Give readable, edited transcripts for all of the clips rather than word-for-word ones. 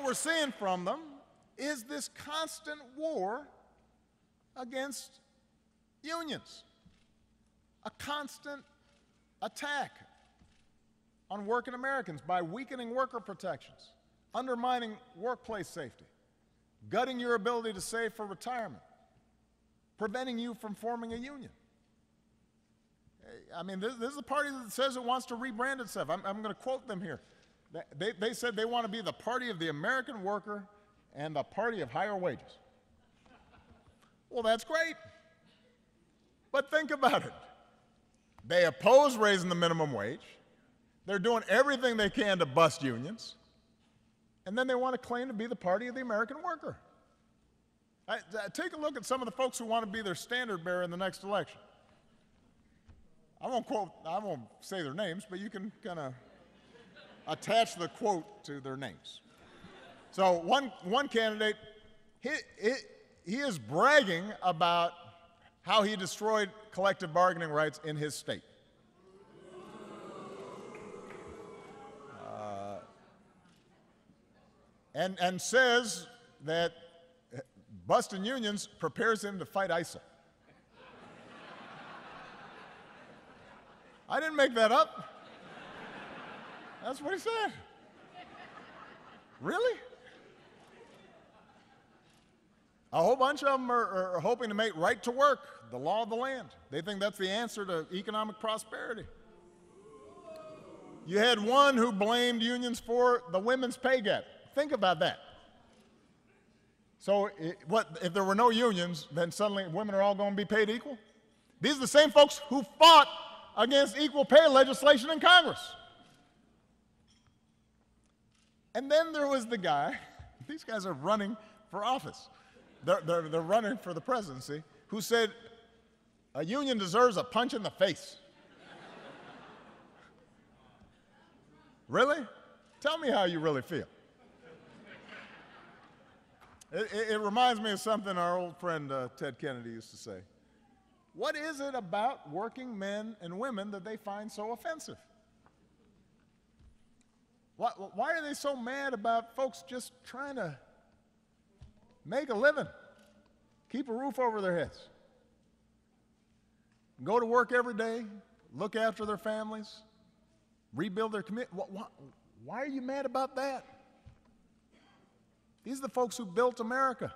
we're seeing from them is this constant war against unions, a constant attack on working Americans by weakening worker protections, undermining workplace safety, gutting your ability to save for retirement, preventing you from forming a union. I mean, this is a party that says it wants to rebrand itself. I'm going to quote them here. They said they want to be the party of the American worker and the party of higher wages. Well, that's great. But think about it. They oppose raising the minimum wage. They're doing everything they can to bust unions. And then they want to claim to be the party of the American worker. Take a look at some of the folks who want to be their standard bearer in the next election. I won't say their names, but you can kind of attach the quote to their names. So one candidate, he is bragging about how he destroyed collective bargaining rights in his state. And says that busting unions prepares him to fight ISIL. I didn't make that up. That's what he said. Really? A whole bunch of them are hoping to make right to work the law of the land. They think that's the answer to economic prosperity. You had one who blamed unions for the women's pay gap. Think about that. So if there were no unions, then suddenly women are all going to be paid equal? These are the same folks who fought against equal pay legislation in Congress. And then there was the guy, these guys are running for office. They're running for the presidency, who said a union deserves a punch in the face. Really? Tell me how you really feel. It reminds me of something our old friend Ted Kennedy used to say. What is it about working men and women that they find so offensive? Why are they so mad about folks just trying to make a living, keep a roof over their heads, go to work every day, look after their families, rebuild their community? Why are you mad about that? These are the folks who built America.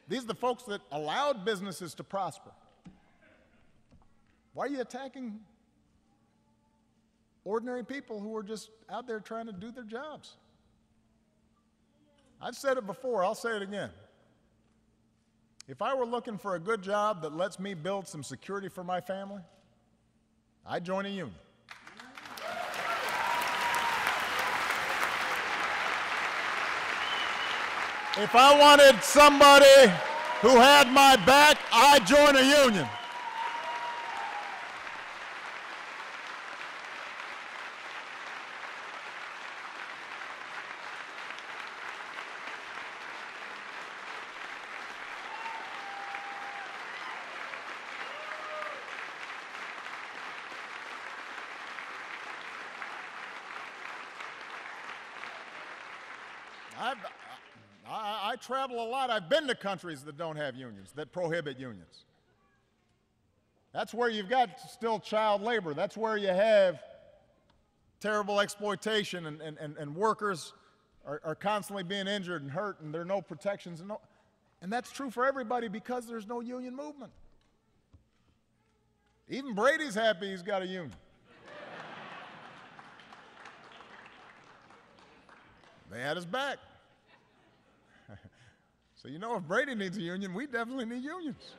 These are the folks that allowed businesses to prosper. Why are you attacking ordinary people who are just out there trying to do their jobs? I've said it before, I'll say it again. If I were looking for a good job that lets me build some security for my family, I'd join a union. If I wanted somebody who had my back, I'd join a union. I travel a lot. I've been to countries that don't have unions, that prohibit unions. That's where you've got still child labor. That's where you have terrible exploitation and workers are constantly being injured and hurt and there are no protections. And that's true for everybody because there's no union movement. Even Brady's happy he's got a union. They had his back. So you know, if Brady needs a union, we definitely need unions.